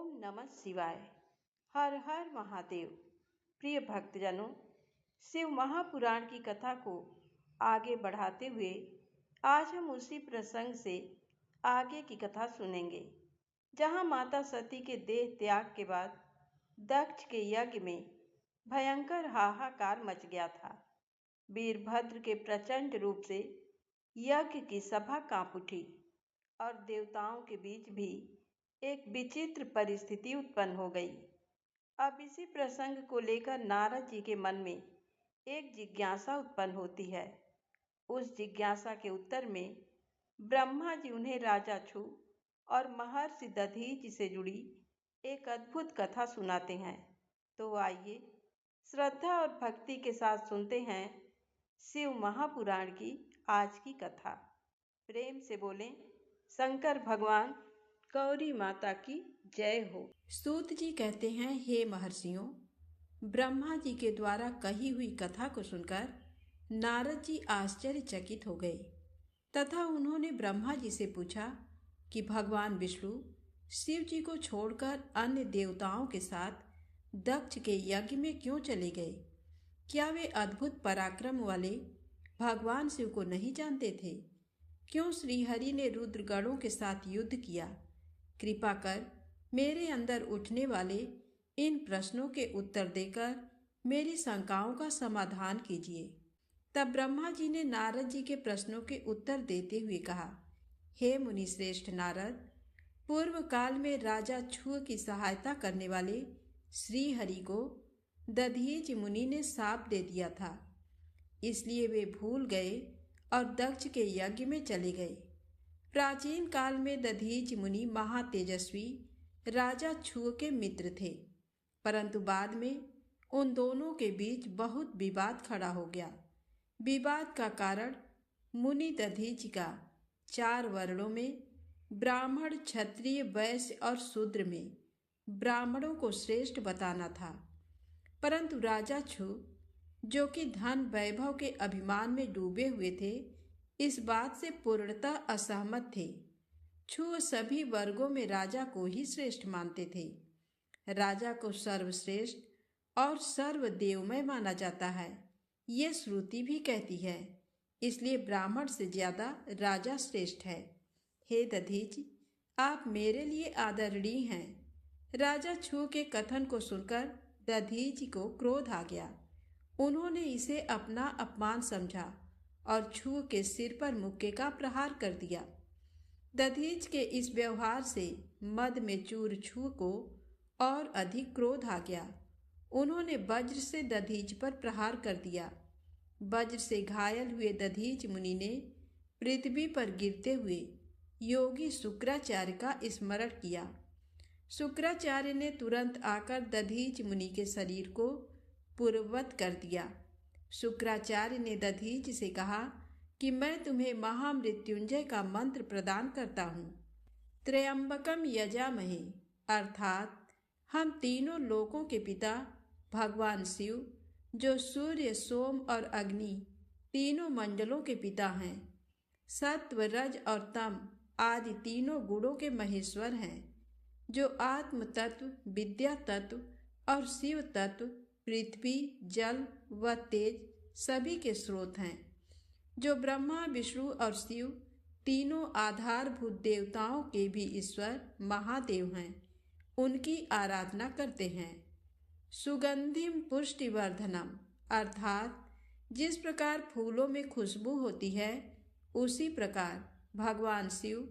ओम नमः शिवाय। हर हर महादेव। प्रिय भक्तजनों, शिव महापुराण की कथा को आगे बढ़ाते हुए आज हम उसी प्रसंग से आगे की कथा सुनेंगे, जहां माता सती के देह त्याग के बाद दक्ष के यज्ञ में भयंकर हाहाकार मच गया था। वीरभद्र के प्रचंड रूप से यज्ञ की सभा कांप उठी और देवताओं के बीच भी एक विचित्र परिस्थिति उत्पन्न हो गई। अब इसी प्रसंग को लेकर नारद जी के मन में एक जिज्ञासा उत्पन्न होती है। उस जिज्ञासा के उत्तर में ब्रह्मा जी उन्हें राजा छू और महर्षि दधीचि से जुड़ी एक अद्भुत कथा सुनाते हैं। तो आइए श्रद्धा और भक्ति के साथ सुनते हैं शिव महापुराण की आज की कथा। प्रेम से बोलें शंकर भगवान गौरी माता की जय हो। सूत जी कहते हैं, हे महर्षियों, ब्रह्मा जी के द्वारा कही हुई कथा को सुनकर नारद जी आश्चर्यचकित हो गए तथा उन्होंने ब्रह्मा जी से पूछा कि भगवान विष्णु शिव जी को छोड़कर अन्य देवताओं के साथ दक्ष के यज्ञ में क्यों चले गए? क्या वे अद्भुत पराक्रम वाले भगवान शिव को नहीं जानते थे? क्यों श्रीहरि ने रुद्रगणों के साथ युद्ध किया? कृपा कर मेरे अंदर उठने वाले इन प्रश्नों के उत्तर देकर मेरी शंकाओं का समाधान कीजिए। तब ब्रह्मा जी ने नारद जी के प्रश्नों के उत्तर देते हुए कहा, हे मुनि श्रेष्ठ नारद, पूर्व काल में राजा छुअ की सहायता करने वाले श्री हरि को दधीच मुनि ने शाप दे दिया था, इसलिए वे भूल गए और दक्ष के यज्ञ में चले गए। प्राचीन काल में दधीच मुनि महातेजस्वी राजा छुअ के मित्र थे, परंतु बाद में उन दोनों के बीच बहुत विवाद खड़ा हो गया। विवाद का कारण मुनि दधीच का 4 वर्णों में ब्राह्मण, क्षत्रिय, वैश्य और शूद्र में ब्राह्मणों को श्रेष्ठ बताना था, परंतु राजा छु, जो कि धन वैभव के अभिमान में डूबे हुए थे, इस बात से पूर्णतः असहमत थे। छु सभी वर्गों में राजा को ही श्रेष्ठ मानते थे। राजा को सर्वश्रेष्ठ और सर्वदेवमय माना जाता है, ये श्रुति भी कहती है, इसलिए ब्राह्मण से ज्यादा राजा श्रेष्ठ है। हे दधीच, आप मेरे लिए आदरणीय हैं। राजा छु के कथन को सुनकर दधीच को क्रोध आ गया। उन्होंने इसे अपना अपमान समझा और छु के सिर पर मुक्के का प्रहार कर दिया। दधीच के इस व्यवहार से मद में चूर छु को और अधिक क्रोध आ गया। उन्होंने वज्र से दधीच पर प्रहार कर दिया। वज्र से घायल हुए दधीच मुनि ने पृथ्वी पर गिरते हुए योगी शुक्राचार्य का स्मरण किया। शुक्राचार्य ने तुरंत आकर दधीच मुनि के शरीर को पूर्ववत कर दिया। शुक्राचार्य ने दधीच से कहा कि मैं तुम्हें महामृत्युंजय का मंत्र प्रदान करता हूँ। त्र्यंबकम यजामहे, अर्थात हम तीनों लोकों के पिता भगवान शिव, जो सूर्य, सोम और अग्नि तीनों मंडलों के पिता हैं, सत्व, रज और तम आदि तीनों गुणों के महेश्वर हैं, जो आत्म तत्व, विद्या तत्व और शिव तत्व, पृथ्वी, जल व तेज सभी के स्रोत हैं, जो ब्रह्मा, विष्णु और शिव तीनों आधारभूत देवताओं के भी ईश्वर महादेव हैं, उनकी आराधना करते हैं। सुगंधिम पुष्टिवर्धनम, अर्थात जिस प्रकार फूलों में खुशबू होती है, उसी प्रकार भगवान शिव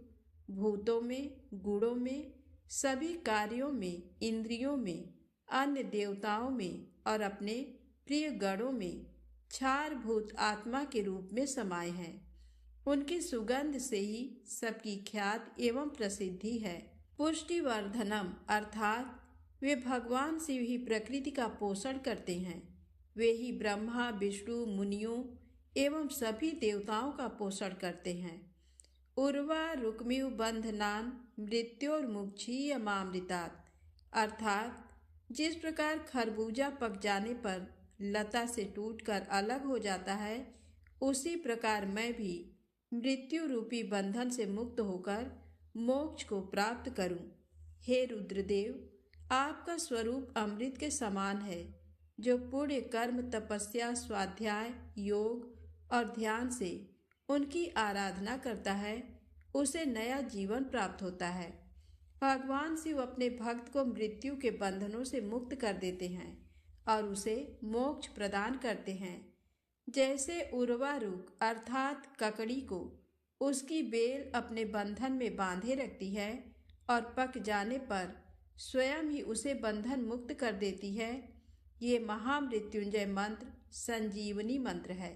भूतों में, गुणों में, सभी कार्यों में, इंद्रियों में, अन्य देवताओं में और अपने प्रिय गणों में क्षारभूत आत्मा के रूप में समाये हैं। उनकी सुगंध से ही सबकी ख्यात एवं प्रसिद्धि है। पुष्टिवर्धनम, अर्थात वे भगवान शिव ही प्रकृति का पोषण करते हैं। वे ही ब्रह्मा, विष्णु, मुनियों एवं सभी देवताओं का पोषण करते हैं। उर्वा रुक्मिव बंधनान मृत्योर्मुक्षीयमामृतात्, अर्थात जिस प्रकार खरबूजा पक जाने पर लता से टूटकर अलग हो जाता है, उसी प्रकार मैं भी मृत्यु रूपी बंधन से मुक्त होकर मोक्ष को प्राप्त करूं। हे रुद्रदेव, आपका स्वरूप अमृत के समान है। जो पुण्य कर्म, तपस्या, स्वाध्याय, योग और ध्यान से उनकी आराधना करता है, उसे नया जीवन प्राप्त होता है। भगवान शिव अपने भक्त को मृत्यु के बंधनों से मुक्त कर देते हैं और उसे मोक्ष प्रदान करते हैं। जैसे उर्वा रुक अर्थात ककड़ी को उसकी बेल अपने बंधन में बांधे रखती है और पक जाने पर स्वयं ही उसे बंधन मुक्त कर देती है, ये महामृत्युंजय मंत्र संजीवनी मंत्र है।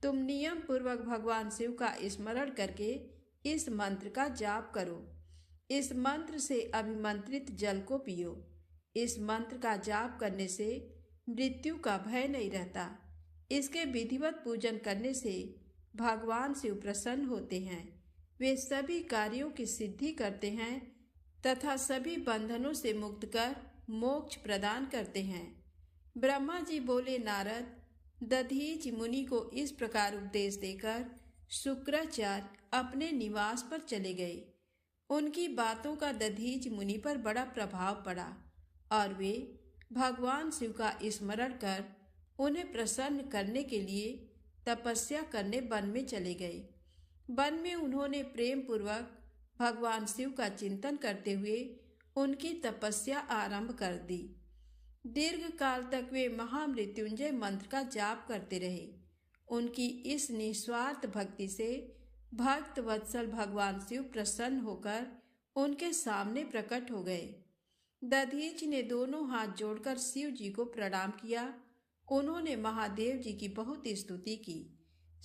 तुम नियम पूर्वक भगवान शिव का स्मरण करके इस मंत्र का जाप करो। इस मंत्र से अभिमंत्रित जल को पियो। इस मंत्र का जाप करने से मृत्यु का भय नहीं रहता। इसके विधिवत पूजन करने से भगवान शिव प्रसन्न होते हैं। वे सभी कार्यों की सिद्धि करते हैं तथा सभी बंधनों से मुक्त कर मोक्ष प्रदान करते हैं। ब्रह्मा जी बोले, नारद, दधीच मुनि को इस प्रकार उपदेश देकर शुक्राचार्य अपने निवास पर चले गए। उनकी बातों का दधीच मुनि पर बड़ा प्रभाव पड़ा और वे भगवान शिव का स्मरण कर उन्हें प्रसन्न करने के लिए तपस्या करने वन में चले गए। वन में उन्होंने प्रेम पूर्वक भगवान शिव का चिंतन करते हुए उनकी तपस्या आरंभ कर दी। दीर्घ काल तक वे महामृत्युंजय मंत्र का जाप करते रहे। उनकी इस निस्वार्थ भक्ति से भक्त वत्सल भगवान शिव प्रसन्न होकर उनके सामने प्रकट हो गए। दधीच ने दोनों हाथ जोड़कर शिव जी को प्रणाम किया। उन्होंने महादेव जी की बहुत स्तुति की।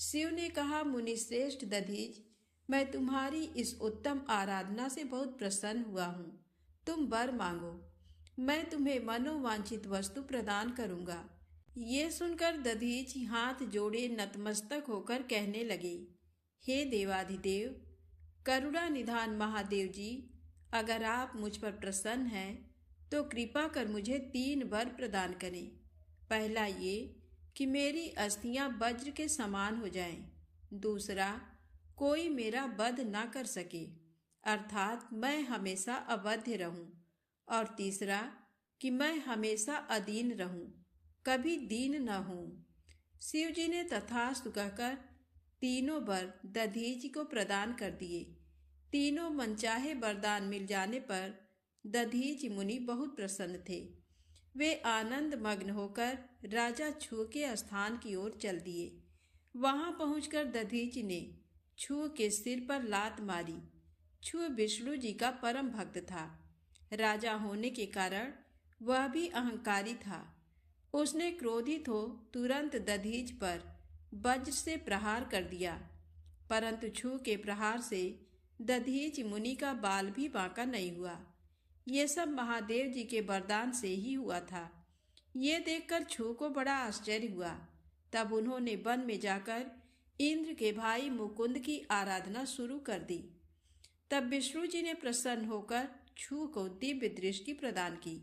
शिव ने कहा, मुनि श्रेष्ठ दधीच, मैं तुम्हारी इस उत्तम आराधना से बहुत प्रसन्न हुआ हूँ। तुम वर मांगो, मैं तुम्हें मनोवांछित वस्तु प्रदान करूँगा। ये सुनकर दधीच हाथ जोड़े नतमस्तक होकर कहने लगे, हे देवाधिदेव, करुणा निधान महादेव जी, अगर आप मुझ पर प्रसन्न हैं तो कृपा कर मुझे 3 वर प्रदान करें। पहला ये कि मेरी अस्थियां वज्र के समान हो जाएं। दूसरा, कोई मेरा वध ना कर सके, अर्थात मैं हमेशा अवध्य रहूं। और तीसरा कि मैं हमेशा अदीन रहूं, कभी दीन न हूं। शिव जी ने तथास्तु कहकर 3 वर दधीच को प्रदान कर दिए। तीनों मनचाहे वरदान मिल जाने पर दधीच मुनि बहुत प्रसन्न थे। वे आनंद मग्न होकर राजा छू के स्थान की ओर चल दिए। वहां पहुंचकर दधीच ने छू के सिर पर लात मारी। छू विष्णु जी का परम भक्त था। राजा होने के कारण वह भी अहंकारी था। उसने क्रोधित हो तुरंत दधीच पर वज्र से प्रहार कर दिया, परंतु छू के प्रहार से दधीच मुनि का बाल भी बांका नहीं हुआ। ये सब महादेव जी के वरदान से ही हुआ था। ये देखकर छू को बड़ा आश्चर्य हुआ। तब उन्होंने वन में जाकर इंद्र के भाई मुकुंद की आराधना शुरू कर दी। तब विष्णु जी ने प्रसन्न होकर छू को दिव्य दृष्टि प्रदान की।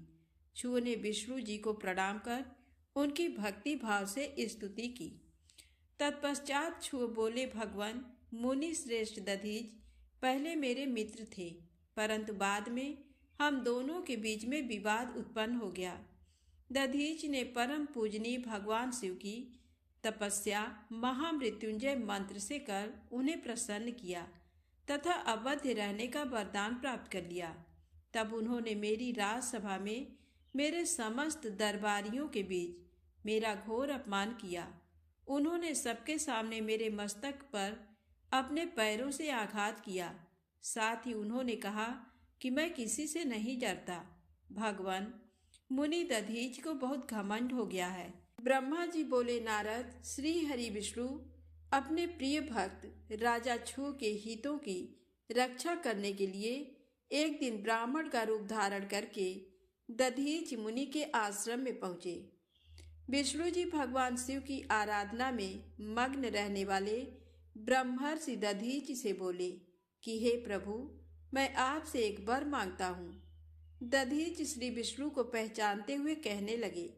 छू ने विष्णु जी को प्रणाम कर उनकी भक्ति भाव से स्तुति की। तत्पश्चात छू बोले, भगवान, मुनि श्रेष्ठ दधीच पहले मेरे मित्र थे, परंतु बाद में हम दोनों के बीच में विवाद उत्पन्न हो गया। दधीच ने परम पूजनीय भगवान शिव की तपस्या महामृत्युंजय मंत्र से कर उन्हें प्रसन्न किया तथा अवध्य रहने का वरदान प्राप्त कर लिया। तब उन्होंने मेरी राजसभा में मेरे समस्त दरबारियों के बीच मेरा घोर अपमान किया। उन्होंने सबके सामने मेरे मस्तक पर अपने पैरों से आघात किया। साथ ही उन्होंने कहा कि मैं किसी से नहीं डरता। भगवान, मुनि दधीच को बहुत घमंड हो गया है। ब्रह्मा जी बोले, नारद, श्री हरि विष्णु अपने प्रिय भक्त राजा छू के हितों की रक्षा करने के लिए एक दिन ब्राह्मण का रूप धारण करके दधीच मुनि के आश्रम में पहुंचे। विष्णु जी भगवान शिव की आराधना में मग्न रहने वाले ब्रह्मर्षि दधीच से बोले कि हे प्रभु, मैं आपसे एक वर मांगता हूँ। दधीच श्री विष्णु को पहचानते हुए कहने लगे,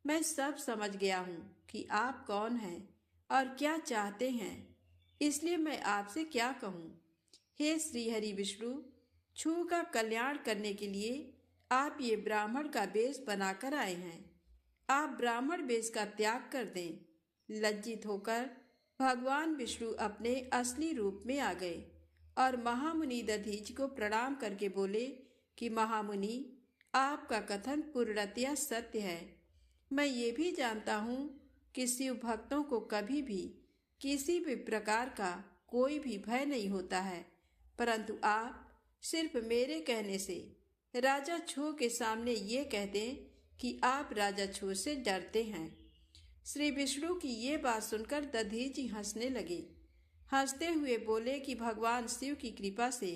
मैं सब समझ गया हूँ कि आप कौन हैं और क्या चाहते हैं, इसलिए मैं आपसे क्या कहूँ। हे श्री हरि विष्णु, छू का कल्याण करने के लिए आप ये ब्राह्मण का वेश बनाकर आए हैं। आप ब्राह्मण वेश का त्याग कर दें। लज्जित होकर भगवान विष्णु अपने असली रूप में आ गए और महामुनि दधीच को प्रणाम करके बोले कि महामुनि, आपका कथन पूर्णतया सत्य है। मैं ये भी जानता हूँ कि शिव भक्तों को कभी भी किसी भी प्रकार का कोई भी भय नहीं होता है, परंतु आप सिर्फ मेरे कहने से राजा छू के सामने ये कह दें कि आप राजा छू से डरते हैं। श्री विष्णु की ये बात सुनकर दधीचि हंसने लगे। हंसते हुए बोले कि भगवान शिव की कृपा से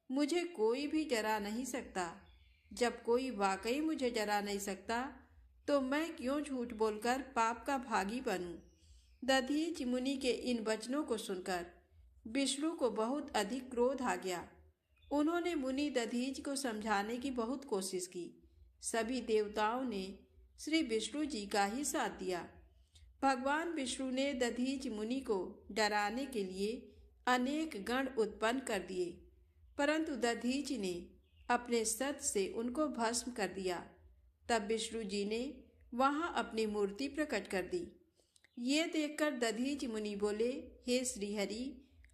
मुझे कोई भी डरा नहीं सकता। जब कोई वाकई मुझे डरा नहीं सकता तो मैं क्यों झूठ बोलकर पाप का भागी बनूं। दधीचि मुनि के इन वचनों को सुनकर विष्णु को बहुत अधिक क्रोध आ गया। उन्होंने मुनि दधीच को समझाने की बहुत कोशिश की। सभी देवताओं ने श्री विष्णु जी का ही साथ दिया। भगवान विष्णु ने दधीच मुनि को डराने के लिए अनेक गण उत्पन्न कर दिए, परंतु दधीच ने अपने सत से उनको भस्म कर दिया। तब विष्णु जी ने वहां अपनी मूर्ति प्रकट कर दी। ये देखकर दधीच मुनि बोले, हे श्रीहरि,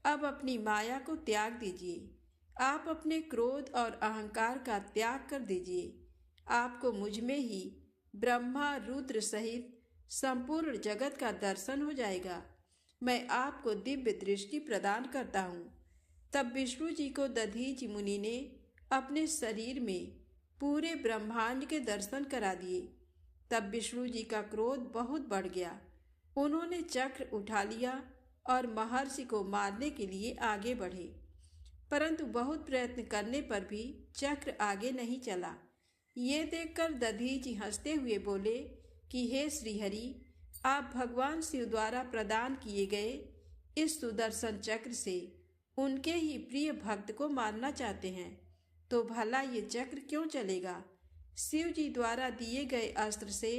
अब अपनी माया को त्याग दीजिए। आप अपने क्रोध और अहंकार का त्याग कर दीजिए। आपको मुझ में ही ब्रह्मा रुद्र सहित संपूर्ण जगत का दर्शन हो जाएगा। मैं आपको दिव्य दृष्टि प्रदान करता हूँ। तब विष्णु जी को दधीचि मुनि ने अपने शरीर में पूरे ब्रह्मांड के दर्शन करा दिए। तब विष्णु जी का क्रोध बहुत बढ़ गया। उन्होंने चक्र उठा लिया और महर्षि को मारने के लिए आगे बढ़े, परंतु बहुत प्रयत्न करने पर भी चक्र आगे नहीं चला। ये देखकर दधीचि हंसते हुए बोले कि हे श्रीहरि, आप भगवान शिव द्वारा प्रदान किए गए इस सुदर्शन चक्र से उनके ही प्रिय भक्त को मारना चाहते हैं, तो भला ये चक्र क्यों चलेगा। शिव जी द्वारा दिए गए अस्त्र से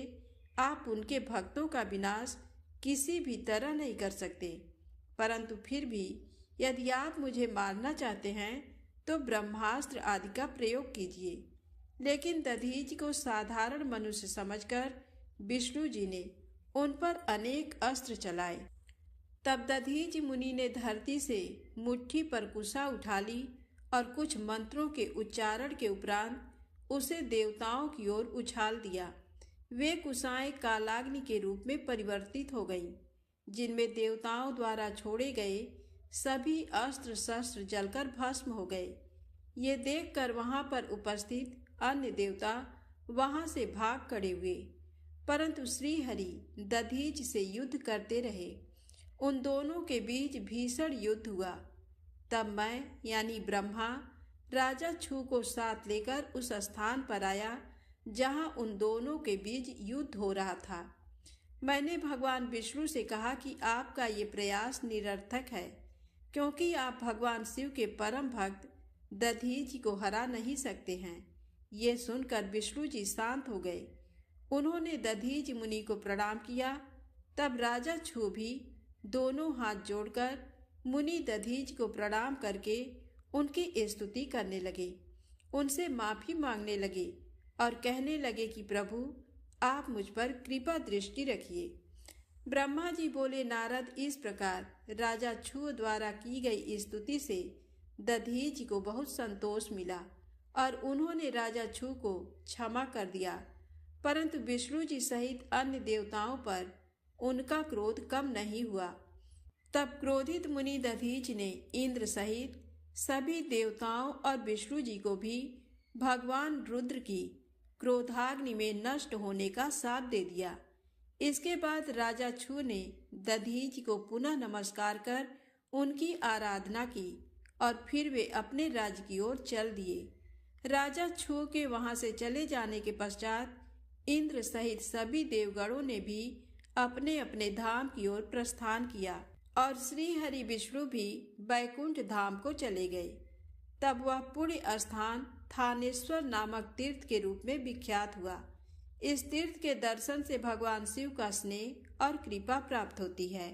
आप उनके भक्तों का विनाश किसी भी तरह नहीं कर सकते, परंतु फिर भी यदि आप मुझे मारना चाहते हैं तो ब्रह्मास्त्र आदि का प्रयोग कीजिए। लेकिन दधीचि को साधारण मनुष्य समझकर विष्णु जी ने उन पर अनेक अस्त्र चलाए। तब दधीचि मुनि ने धरती से मुट्ठी पर कुशा उठा ली और कुछ मंत्रों के उच्चारण के उपरांत उसे देवताओं की ओर उछाल दिया। वे कुशाएं कालाग्नि के रूप में परिवर्तित हो गईं, जिनमें देवताओं द्वारा छोड़े गए सभी अस्त्र शस्त्र जलकर भस्म हो गए। ये देखकर वहां पर उपस्थित अन्य देवता वहां से भाग खड़े हुए, परंतु श्रीहरि दधीच से युद्ध करते रहे। उन दोनों के बीच भीषण युद्ध हुआ। तब मैं यानी ब्रह्मा राजा छू को साथ लेकर उस स्थान पर आया जहां उन दोनों के बीच युद्ध हो रहा था। मैंने भगवान विष्णु से कहा कि आपका ये प्रयास निरर्थक है, क्योंकि आप भगवान शिव के परम भक्त दधीचि को हरा नहीं सकते हैं। ये सुनकर विष्णु जी शांत हो गए। उन्होंने दधीचि मुनि को प्रणाम किया। तब राजा छू भी दोनों हाथ जोड़कर मुनि दधीच को प्रणाम करके उनकी स्तुति करने लगे, उनसे माफी मांगने लगे और कहने लगे कि प्रभु, आप मुझ पर कृपा दृष्टि रखिए। ब्रह्मा जी बोले, नारद, इस प्रकार राजा छू द्वारा की गई स्तुति से दधीचि को बहुत संतोष मिला और उन्होंने राजा छू को क्षमा कर दिया, परंतु विष्णु जी सहित अन्य देवताओं पर उनका क्रोध कम नहीं हुआ। तब क्रोधित मुनि दधीच ने इंद्र सहित सभी देवताओं और विष्णु जी को भी भगवान रुद्र की क्रोधाग्नि में नष्ट होने का साथ दे दिया। इसके बाद राजा छू ने दधीच को पुनः नमस्कार कर उनकी आराधना की और फिर वे अपने राज्य की ओर चल दिए। राजा छू के वहां से चले जाने के पश्चात इंद्र सहित सभी देवगणों ने भी अपने अपने धाम की ओर प्रस्थान किया और श्री हरि विष्णु भी बैकुंठ धाम को चले गए। तब वह पुण्य स्थान थानेश्वर नामक तीर्थ के रूप में विख्यात हुआ। इस तीर्थ के दर्शन से भगवान शिव का स्नेह और कृपा प्राप्त होती है।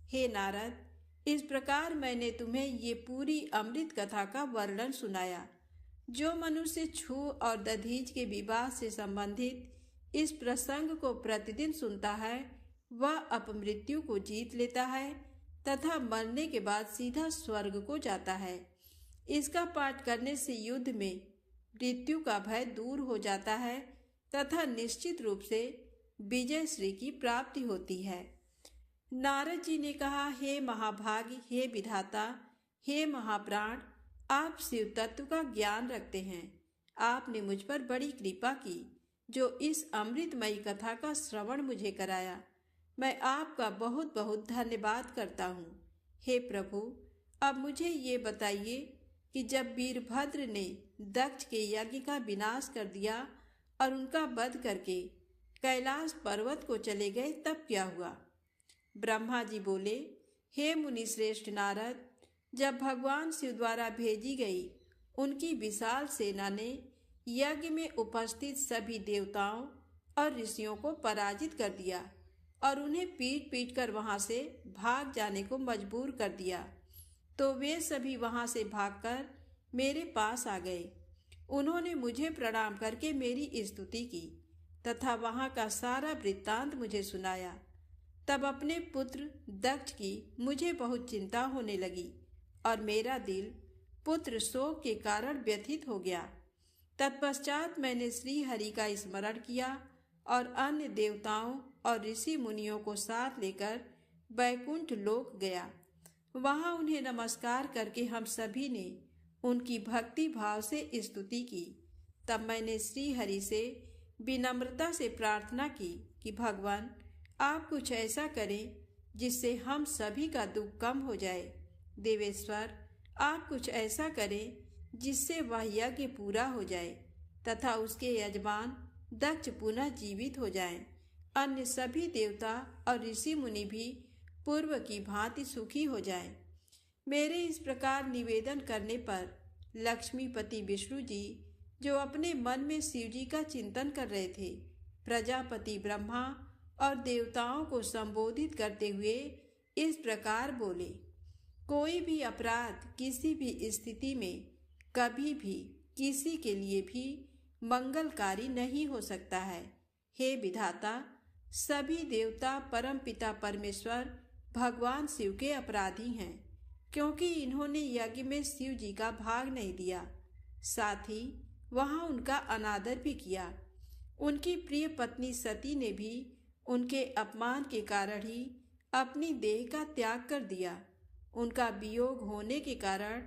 हे नारद, इस प्रकार मैंने तुम्हें ये पूरी अमृत कथा का वर्णन सुनाया। जो मनुष्य छू और दधीच के विवाह से संबंधित इस प्रसंग को प्रतिदिन सुनता है वह अपमृत्यु को जीत लेता है तथा मरने के बाद सीधा स्वर्ग को जाता है। इसका पाठ करने से युद्ध में मृत्यु का भय दूर हो जाता है तथा निश्चित रूप से विजय श्री की प्राप्ति होती है। नारद जी ने कहा, हे महाभाग, हे विधाता, हे महाप्राण, आप शिव तत्व का ज्ञान रखते हैं। आपने मुझ पर बड़ी कृपा की जो इस अमृतमयी कथा का श्रवण मुझे कराया। मैं आपका बहुत बहुत धन्यवाद करता हूँ। हे प्रभु, अब मुझे ये बताइए कि जब वीरभद्र ने दक्ष के यज्ञ का विनाश कर दिया और उनका वध करके कैलाश पर्वत को चले गए तब क्या हुआ? ब्रह्मा जी बोले, हे मुनि श्रेष्ठ नारद, जब भगवान शिव द्वारा भेजी गई उनकी विशाल सेना ने यज्ञ में उपस्थित सभी देवताओं और ऋषियों को पराजित कर दिया और उन्हें पीट पीट कर वहां से भाग जाने को मजबूर कर दिया, तो वे सभी वहां से भागकर मेरे पास आ गए। उन्होंने मुझे प्रणाम करके मेरी स्तुति की तथा वहां का सारा वृत्तांत मुझे सुनाया। तब अपने पुत्र दक्ष की मुझे बहुत चिंता होने लगी और मेरा दिल पुत्र शोक के कारण व्यथित हो गया। तत्पश्चात मैंने श्री हरि का स्मरण किया और अन्य देवताओं और ऋषि मुनियों को साथ लेकर वैकुंठ लोक गया। वहां उन्हें नमस्कार करके हम सभी ने उनकी भक्ति भाव से स्तुति की। तब मैंने श्री हरि से विनम्रता से प्रार्थना की कि भगवान, आप कुछ ऐसा करें जिससे हम सभी का दुख कम हो जाए। देवेश्वर, आप कुछ ऐसा करें जिससे वह यज्ञ पूरा हो जाए तथा उसके यजमान दक्ष पुनः जीवित हो जाएं। अन्य सभी देवता और ऋषि मुनि भी पूर्व की भांति सुखी हो जाएं। मेरे इस प्रकार निवेदन करने पर लक्ष्मीपति विष्णु जी, जो अपने मन में शिव जी का चिंतन कर रहे थे, प्रजापति ब्रह्मा और देवताओं को संबोधित करते हुए इस प्रकार बोले, कोई भी अपराध किसी भी स्थिति में कभी भी किसी के लिए भी मंगलकारी नहीं हो सकता है। हे विधाता, सभी देवता परमपिता परमेश्वर भगवान शिव के अपराधी हैं, क्योंकि इन्होंने यज्ञ में शिव जी का भाग नहीं दिया, साथ ही वहां उनका अनादर भी किया। उनकी प्रिय पत्नी सती ने भी उनके अपमान के कारण ही अपनी देह का त्याग कर दिया। उनका वियोग होने के कारण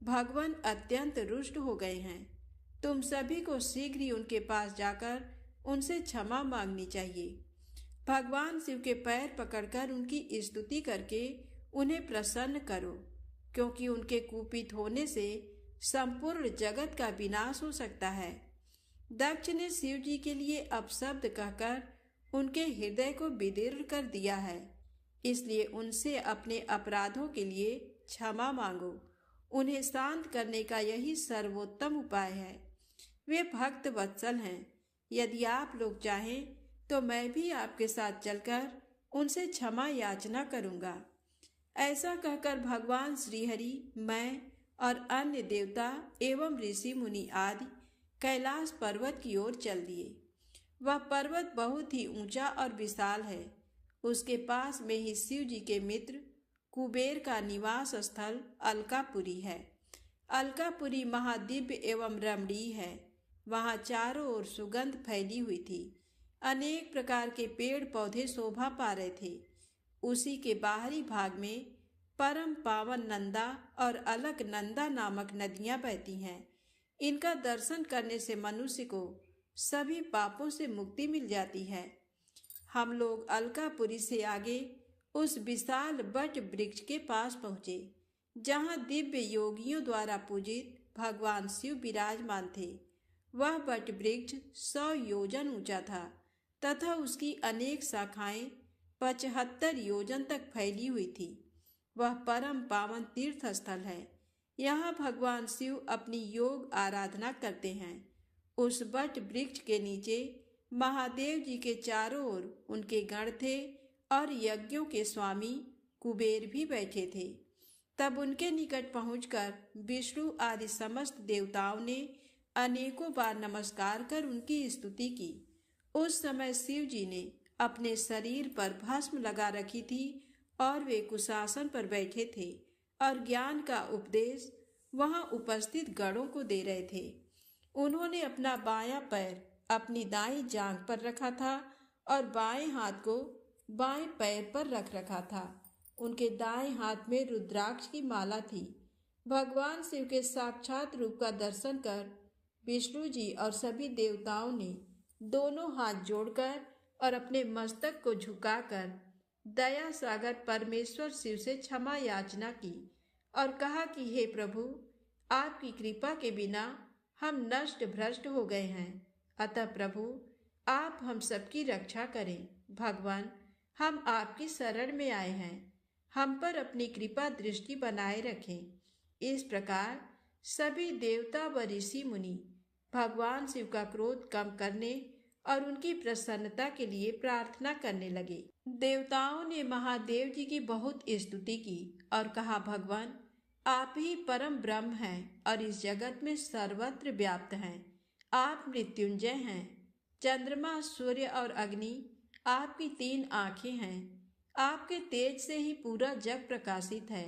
भगवान अत्यंत रुष्ट हो गए हैं। तुम सभी को शीघ्र ही उनके पास जाकर उनसे क्षमा मांगनी चाहिए। भगवान शिव के पैर पकड़कर उनकी स्तुति करके उन्हें प्रसन्न करो, क्योंकि उनके कुपित होने से संपूर्ण जगत का विनाश हो सकता है। दक्ष ने शिव जी के लिए अपशब्द कहकर उनके हृदय को विदीर्ण कर दिया है, इसलिए उनसे अपने अपराधों के लिए क्षमा मांगो। उन्हें शांत करने का यही सर्वोत्तम उपाय है। वे भक्त वत्सल हैं। यदि आप लोग चाहें तो मैं भी आपके साथ चलकर उनसे क्षमा याचना करूंगा। ऐसा कहकर भगवान श्रीहरि, मैं और अन्य देवता एवं ऋषि मुनि आदि कैलाश पर्वत की ओर चल दिए। वह पर्वत बहुत ही ऊंचा और विशाल है। उसके पास में ही शिव जी के मित्र कुबेर का निवास स्थल अलकापुरी है। अलकापुरी महादिव्य एवं रमणीय है। वहां चारों ओर सुगंध फैली हुई थी। अनेक प्रकार के पेड़ पौधे शोभा पा रहे थे। उसी के बाहरी भाग में परम पावन नंदा और अलकनंदा नामक नदियां बहती हैं। इनका दर्शन करने से मनुष्य को सभी पापों से मुक्ति मिल जाती है। हम लोग अलकापुरी से आगे उस विशाल वट वृक्ष के पास पहुँचे, जहाँ दिव्य योगियों द्वारा पूजित भगवान शिव विराजमान थे। वह वट वृक्ष 100 योजन ऊंचा था तथा उसकी अनेक शाखाएं 75 योजन तक फैली हुई थी। वह परम पावन तीर्थ स्थल है। यहाँ भगवान शिव अपनी योग आराधना करते हैं। उस वट वृक्ष के नीचे महादेव जी के चारों ओर उनके गण थे और यज्ञों के स्वामी कुबेर भी बैठे थे। तब उनके निकट पहुंचकर विष्णु आदि समस्त देवताओं ने अनेकों बार नमस्कार कर उनकी स्तुति की। उस समय शिव जी ने अपने शरीर पर भस्म लगा रखी थी और वे कुशासन पर बैठे थे और ज्ञान का उपदेश वहां उपस्थित गणों को दे रहे थे। उन्होंने अपना बायां पैर अपनी दाईं जांघ पर रखा था और बाएं हाथ को बाएं पैर पर रख रखा था। उनके दाएं हाथ में रुद्राक्ष की माला थी। भगवान शिव के साक्षात रूप का दर्शन कर विष्णु जी और सभी देवताओं ने दोनों हाथ जोड़कर और अपने मस्तक को झुकाकर दया सागर परमेश्वर शिव से क्षमा याचना की और कहा कि हे प्रभु, आपकी कृपा के बिना हम नष्ट भ्रष्ट हो गए हैं। अतः प्रभु, आप हम सबकी रक्षा करें। भगवान, हम आपकी शरण में आए हैं, हम पर अपनी कृपा दृष्टि बनाए रखें। इस प्रकार सभी देवता व ऋषि मुनि भगवान शिव का क्रोध कम करने और उनकी प्रसन्नता के लिए प्रार्थना करने लगे। देवताओं ने महादेव जी की बहुत स्तुति की और कहा, भगवान, आप ही परम ब्रह्म हैं और इस जगत में सर्वत्र व्याप्त हैं। आप मृत्युंजय हैं। चंद्रमा, सूर्य और अग्नि आपकी 3 आंखें हैं। आपके तेज से ही पूरा जग प्रकाशित है।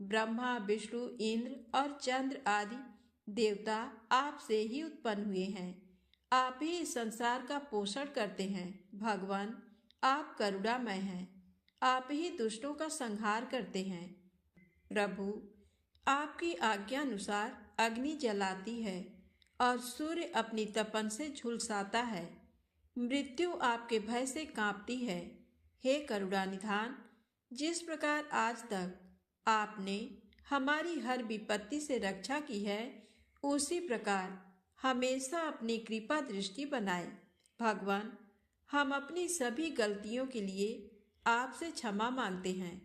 ब्रह्मा, विष्णु, इंद्र और चंद्र आदि देवता आपसे ही उत्पन्न हुए हैं। आप ही इस संसार का पोषण करते हैं। भगवान, आप करुणामय हैं। आप ही दुष्टों का संहार करते हैं। प्रभु, आपकी आज्ञा अनुसार अग्नि जलाती है और सूर्य अपनी तपन से झुलसाता है। मृत्यु आपके भय से कांपती है। हे करुणानिधान, जिस प्रकार आज तक आपने हमारी हर विपत्ति से रक्षा की है, उसी प्रकार हमेशा अपनी कृपा दृष्टि बनाए। भगवान, हम अपनी सभी गलतियों के लिए आपसे क्षमा मांगते हैं।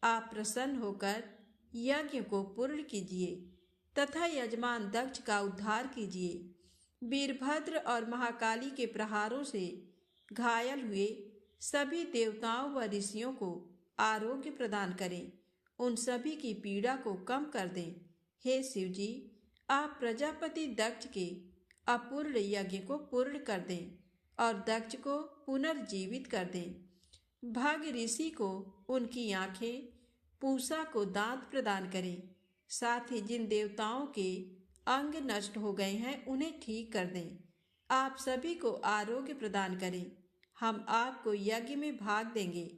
आप प्रसन्न होकर यज्ञ को पूर्ण कीजिए तथा यजमान दक्ष का उद्धार कीजिए। वीरभद्र और महाकाली के प्रहारों से घायल हुए सभी देवताओं व ऋषियों को आरोग्य प्रदान करें। उन सभी की पीड़ा को कम कर दें। हे शिव जी, आप प्रजापति दक्ष के अपूर्ण यज्ञ को पूर्ण कर दें और दक्ष को पुनर्जीवित कर दें। भग ऋषि को उनकी आंखें, पूषा को दांत प्रदान करें। साथ ही जिन देवताओं के अंग नष्ट हो गए हैं, उन्हें ठीक कर दें। आप सभी को आरोग्य प्रदान करें। हम आपको यज्ञ में भाग देंगे।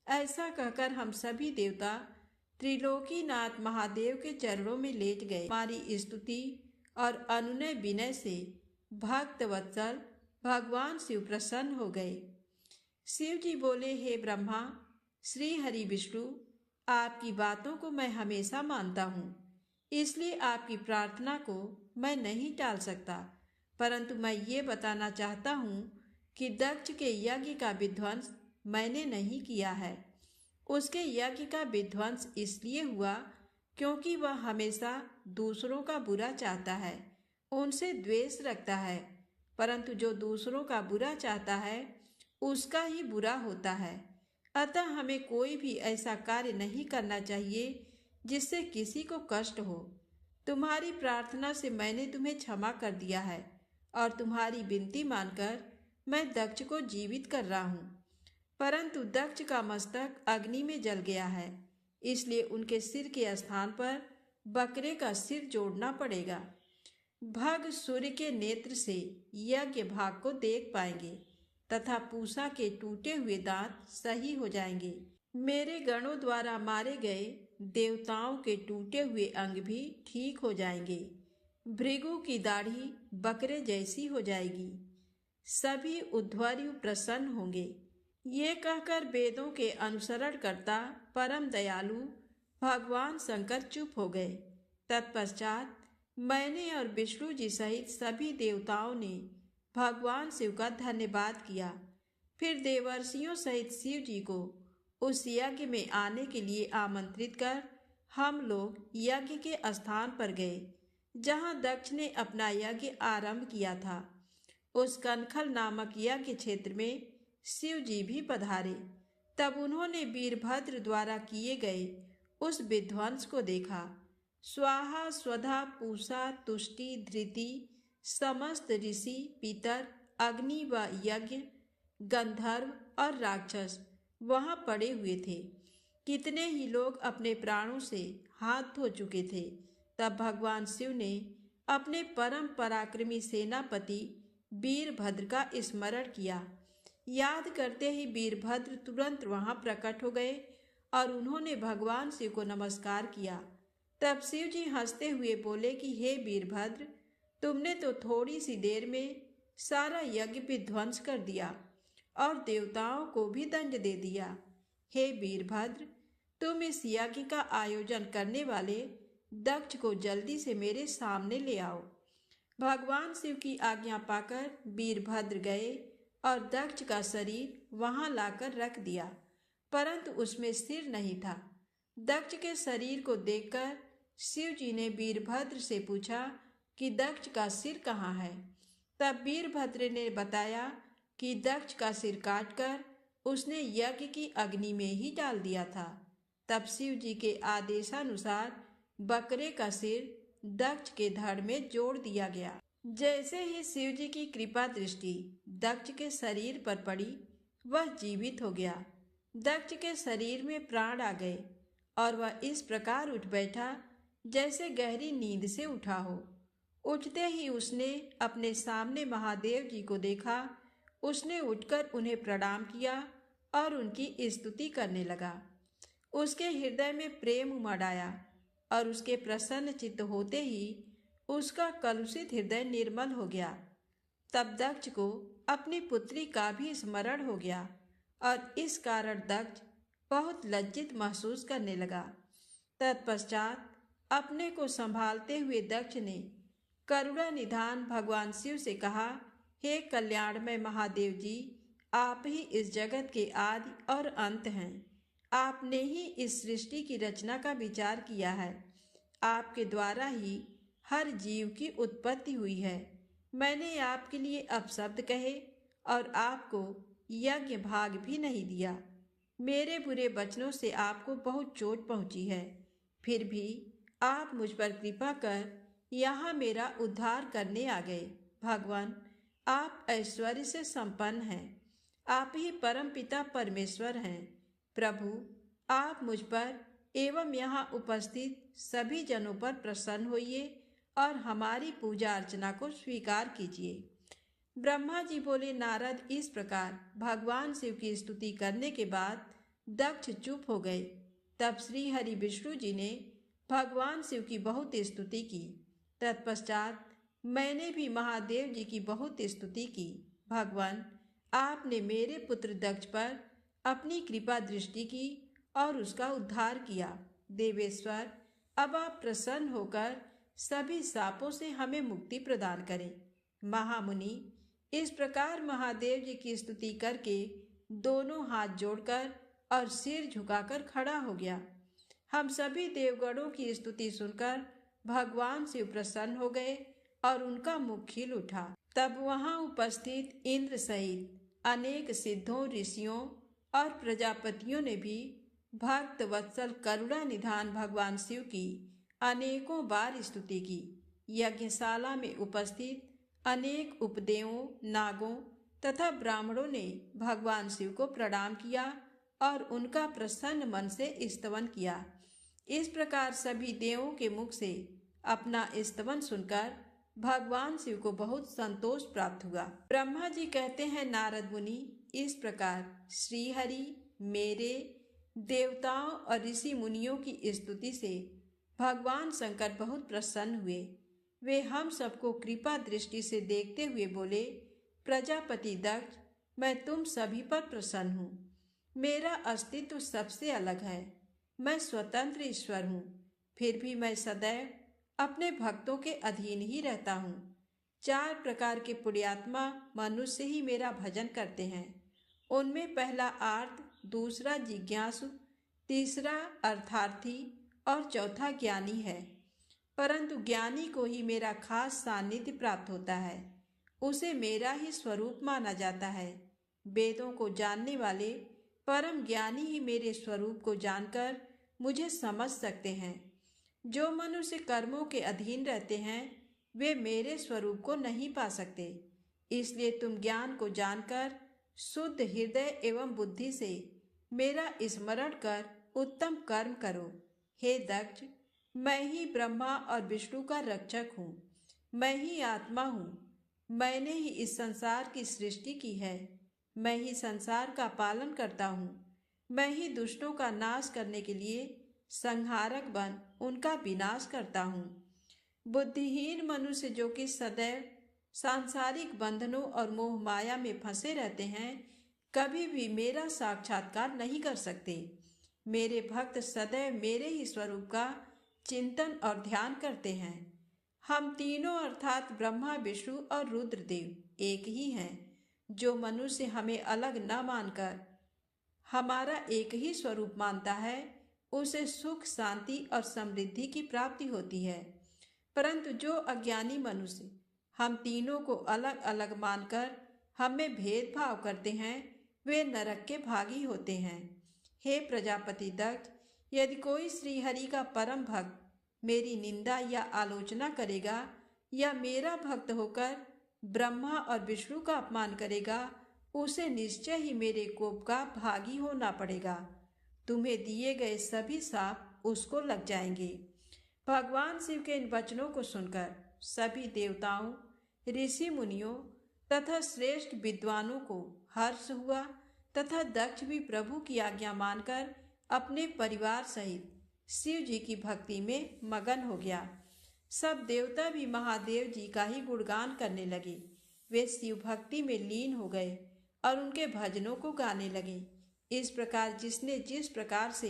ऐसा कहकर हम सभी देवता त्रिलोकीनाथ महादेव के चरणों में लेट गए। हमारी स्तुति और अनुनय विनय से भक्त वत्सल भगवान शिव प्रसन्न हो गए। शिव जी बोले, हे ब्रह्मा, श्री हरि विष्णु, आपकी बातों को मैं हमेशा मानता हूँ, इसलिए आपकी प्रार्थना को मैं नहीं टाल सकता। परंतु मैं ये बताना चाहता हूँ कि दक्ष के यज्ञ का विध्वंस मैंने नहीं किया है। उसके यज्ञ का विध्वंस इसलिए हुआ क्योंकि वह हमेशा दूसरों का बुरा चाहता है, उनसे द्वेष रखता है। परंतु जो दूसरों का बुरा चाहता है, उसका ही बुरा होता है। अतः हमें कोई भी ऐसा कार्य नहीं करना चाहिए जिससे किसी को कष्ट हो। तुम्हारी प्रार्थना से मैंने तुम्हें क्षमा कर दिया है और तुम्हारी विनती मानकर मैं दक्ष को जीवित कर रहा हूँ। परंतु दक्ष का मस्तक अग्नि में जल गया है, इसलिए उनके सिर के स्थान पर बकरे का सिर जोड़ना पड़ेगा। भग सूर्य के नेत्र से यज्ञ भाग को देख पाएंगे तथा पूषा के टूटे हुए दांत सही हो जाएंगे। मेरे गणों द्वारा मारे गए देवताओं के टूटे हुए अंग भी ठीक हो जाएंगे। भृगु की दाढ़ी बकरे जैसी हो जाएगी। सभी उद्धवर्यु प्रसन्न होंगे। ये कहकर वेदों के अनुसरण करता परम दयालु भगवान शंकर चुप हो गए। तत्पश्चात मैंने और विष्णु जी सहित सभी देवताओं ने भगवान शिव का धन्यवाद किया। फिर देवर्षियों सहित शिव जी को उस यज्ञ में आने के लिए आमंत्रित कर हम लोग यज्ञ के स्थान पर गए जहाँ दक्ष ने अपना यज्ञ आरंभ किया था। उस कनखल नामक यज्ञ क्षेत्र में शिव जी भी पधारे। तब उन्होंने वीरभद्र द्वारा किए गए उस विध्वंस को देखा। स्वाहा, स्वधा, पूषा, तुष्टि, धृति समस्त ऋषि, पितर, अग्नि व यज्ञ, गंधर्व और राक्षस वहां पड़े हुए थे। कितने ही लोग अपने प्राणों से हाथ धो चुके थे। तब भगवान शिव ने अपने परम पराक्रमी सेनापति वीरभद्र का स्मरण किया। याद करते ही वीरभद्र तुरंत वहां प्रकट हो गए और उन्होंने भगवान शिव को नमस्कार किया। तब शिव जी हंसते हुए बोले कि हे वीरभद्र, तुमने तो थोड़ी सी देर में सारा यज्ञ विध्वंस कर दिया और देवताओं को भी दंड दे दिया। हे वीरभद्र, तुम इस यज्ञ का आयोजन करने वाले दक्ष को जल्दी से मेरे सामने ले आओ। भगवान शिव की आज्ञा पाकर वीरभद्र गए और दक्ष का शरीर वहां लाकर रख दिया, परंतु उसमें सिर नहीं था। दक्ष के शरीर को देखकर शिव जी ने वीरभद्र से पूछा कि दक्ष का सिर कहाँ है। तब वीरभद्र ने बताया कि दक्ष का सिर काटकर उसने यज्ञ की अग्नि में ही डाल दिया था। तब शिव जी के आदेशानुसार बकरे का सिर दक्ष के धड़ में जोड़ दिया गया। जैसे ही शिव जी की कृपा दृष्टि दक्ष के शरीर पर पड़ी, वह जीवित हो गया। दक्ष के शरीर में प्राण आ गए और वह इस प्रकार उठ बैठा जैसे गहरी नींद से उठा हो। उठते ही उसने अपने सामने महादेव जी को देखा। उसने उठकर उन्हें प्रणाम किया और उनकी स्तुति करने लगा। उसके हृदय में प्रेम उमड़ आया और उसके प्रसन्न चित्त होते ही उसका कलुषित हृदय निर्मल हो गया। तब दक्ष को अपनी पुत्री का भी स्मरण हो गया और इस कारण दक्ष बहुत लज्जित महसूस करने लगा। तत्पश्चात अपने को संभालते हुए दक्ष ने करुणा निधान भगवान शिव से कहा, हे कल्याणमय महादेव जी, आप ही इस जगत के आदि और अंत हैं। आपने ही इस सृष्टि की रचना का विचार किया है। आपके द्वारा ही हर जीव की उत्पत्ति हुई है। मैंने आपके लिए अपशब्द कहे और आपको यज्ञ भाग भी नहीं दिया। मेरे बुरे वचनों से आपको बहुत चोट पहुंची है, फिर भी आप मुझ पर कृपा कर यहाँ मेरा उद्धार करने आ गए। भगवान, आप ऐश्वर्य से संपन्न हैं। आप ही परमपिता परमेश्वर हैं। प्रभु, आप मुझ पर एवं यहाँ उपस्थित सभी जनों पर प्रसन्न होइए और हमारी पूजा अर्चना को स्वीकार कीजिए। ब्रह्मा जी बोले, नारद, इस प्रकार भगवान शिव की स्तुति करने के बाद दक्ष चुप हो गए। तब श्री हरि विष्णु जी ने भगवान शिव की बहुत स्तुति की। तत्पश्चात मैंने भी महादेव जी की बहुत स्तुति की। भगवान, आपने मेरे पुत्र दक्ष पर अपनी कृपा दृष्टि की और उसका उद्धार किया। देवेश्वर, अब आप प्रसन्न होकर सभी शापों से हमें मुक्ति प्रदान करें। महामुनि इस प्रकार महादेव जी की स्तुति करके दोनों हाथ जोड़कर और सिर झुकाकर खड़ा हो गया। हम सभी देवगणों की स्तुति सुनकर भगवान शिव प्रसन्न हो गए और उनका मुख खिल उठा। तब वहां उपस्थित इंद्र सहित अनेक सिद्धों, ऋषियों और प्रजापतियों ने भी भक्त वत्सल करुणा निधान भगवान शिव की अनेकों बार स्तुति की। यज्ञशाला में उपस्थित अनेक उपदेवों, नागों तथा ब्राह्मणों ने भगवान शिव को प्रणाम किया और उनका प्रसन्न मन से स्तवन किया। इस प्रकार सभी देवों के मुख से अपना स्तवन सुनकर भगवान शिव को बहुत संतोष प्राप्त हुआ। ब्रह्मा जी कहते हैं, नारद मुनि, इस प्रकार श्री हरि मेरे, देवताओं और ऋषि मुनियों की स्तुति से भगवान शंकर बहुत प्रसन्न हुए। वे हम सबको कृपा दृष्टि से देखते हुए बोले, प्रजापति दक्ष, मैं तुम सभी पर प्रसन्न हूँ। मेरा अस्तित्व सबसे अलग है। मैं स्वतंत्र ईश्वर हूँ, फिर भी मैं सदैव अपने भक्तों के अधीन ही रहता हूँ। 4 प्रकार के पुण्यात्मा मनुष्य ही मेरा भजन करते हैं। उनमें पहला आर्त, दूसरा जिज्ञासु, तीसरा अर्थार्थी और चौथा ज्ञानी है। परंतु ज्ञानी को ही मेरा खास सानिध्य प्राप्त होता है। उसे मेरा ही स्वरूप माना जाता है। वेदों को जानने वाले परम ज्ञानी ही मेरे स्वरूप को जानकर मुझे समझ सकते हैं। जो मनुष्य कर्मों के अधीन रहते हैं वे मेरे स्वरूप को नहीं पा सकते। इसलिए तुम ज्ञान को जानकर शुद्ध हृदय एवं बुद्धि से मेरा स्मरण कर उत्तम कर्म करो। हे दक्ष, मैं ही ब्रह्मा और विष्णु का रक्षक हूँ। मैं ही आत्मा हूँ। मैंने ही इस संसार की सृष्टि की है। मैं ही संसार का पालन करता हूँ। मैं ही दुष्टों का नाश करने के लिए संहारक बन उनका विनाश करता हूँ। बुद्धिहीन मनुष्य जो कि सदैव सांसारिक बंधनों और मोह माया में फंसे रहते हैं, कभी भी मेरा साक्षात्कार नहीं कर सकते। मेरे भक्त सदैव मेरे ही स्वरूप का चिंतन और ध्यान करते हैं। हम तीनों अर्थात ब्रह्मा, विष्णु और रुद्रदेव एक ही हैं। जो मनुष्य हमें अलग न मानकर हमारा एक ही स्वरूप मानता है, उसे सुख, शांति और समृद्धि की प्राप्ति होती है। परंतु जो अज्ञानी मनुष्य हम तीनों को अलग अलग मानकर हमें भेदभाव करते हैं, वे नरक के भागी होते हैं। हे प्रजापति दक्ष, यदि कोई श्रीहरि का परम भक्त मेरी निंदा या आलोचना करेगा या मेरा भक्त होकर ब्रह्मा और विष्णु का अपमान करेगा, उसे निश्चय ही मेरे कोप का भागी होना पड़ेगा। तुम्हें दिए गए सभी शाप उसको लग जाएंगे। भगवान शिव के इन वचनों को सुनकर सभी देवताओं, ऋषि मुनियों तथा श्रेष्ठ विद्वानों को हर्ष हुआ तथा दक्ष भी प्रभु की आज्ञा मानकर अपने परिवार सहित शिव जी की भक्ति में मगन हो गया। सब देवता भी महादेव जी का ही गुणगान करने लगे। वे शिव भक्ति में लीन हो गए और उनके भजनों को गाने लगे। इस प्रकार जिसने जिस प्रकार से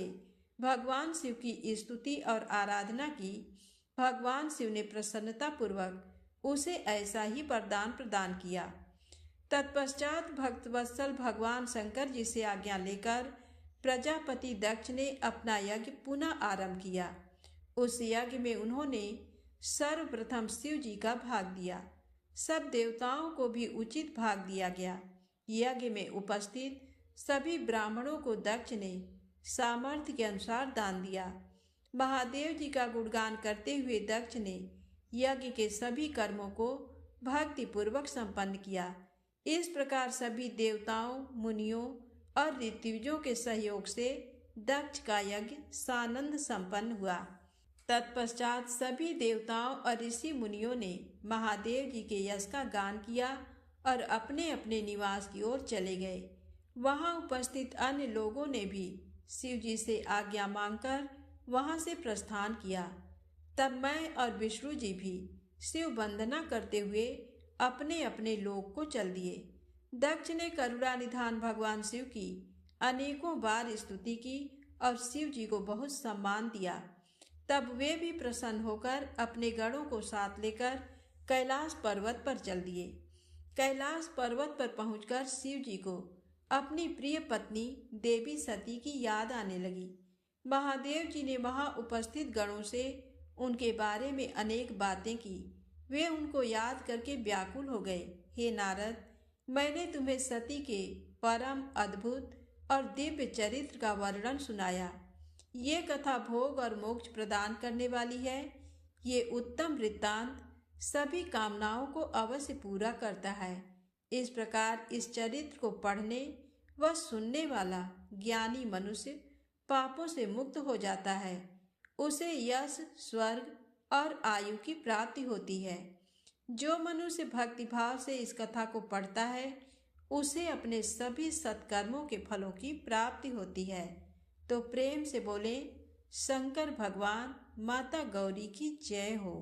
भगवान शिव की स्तुति और आराधना की, भगवान शिव ने प्रसन्नता पूर्वक उसे ऐसा ही वरदान प्रदान किया। तत्पश्चात भक्तवत्सल भगवान शंकर जी से आज्ञा लेकर प्रजापति दक्ष ने अपना यज्ञ पुनः आरंभ किया। उस यज्ञ में उन्होंने सर्वप्रथम शिव जी का भाग दिया। सब देवताओं को भी उचित भाग दिया गया। यज्ञ में उपस्थित सभी ब्राह्मणों को दक्ष ने सामर्थ्य के अनुसार दान दिया। महादेव जी का गुणगान करते हुए दक्ष ने यज्ञ के सभी कर्मों को भक्तिपूर्वक संपन्न किया। इस प्रकार सभी देवताओं, मुनियों और ऋत्विजों के सहयोग से दक्ष का यज्ञ सानंद संपन्न हुआ। तत्पश्चात सभी देवताओं और ऋषि मुनियों ने महादेव जी के यश का गान किया और अपने अपने निवास की ओर चले गए। वहां उपस्थित अन्य लोगों ने भी शिव जी से आज्ञा मांगकर वहां से प्रस्थान किया। तब मैं और विष्णु जी भी शिव वंदना करते हुए अपने अपने लोक को चल दिए। दक्ष ने करुणा निधान भगवान शिव की अनेकों बार स्तुति की और शिव जी को बहुत सम्मान दिया। तब वे भी प्रसन्न होकर अपने गणों को साथ लेकर कैलाश पर्वत पर चल दिए। कैलाश पर्वत पर पहुंचकर शिव जी को अपनी प्रिय पत्नी देवी सती की याद आने लगी। महादेव जी ने वहां उपस्थित गणों से उनके बारे में अनेक बातें की। वे उनको याद करके व्याकुल हो गए। हे नारद, मैंने तुम्हें सती के परम अद्भुत और दिव्य चरित्र का वर्णन सुनाया। ये कथा भोग और मोक्ष प्रदान करने वाली है। ये उत्तम वृत्तांत सभी कामनाओं को अवश्य पूरा करता है। इस प्रकार इस चरित्र को पढ़ने व सुनने वाला ज्ञानी मनुष्य पापों से मुक्त हो जाता है। उसे यश, स्वर्ग और आयु की प्राप्ति होती है। जो मनुष्य भक्तिभाव से इस कथा को पढ़ता है, उसे अपने सभी सत्कर्मों के फलों की प्राप्ति होती है। तो प्रेम से बोले, शंकर भगवान माता गौरी की जय हो।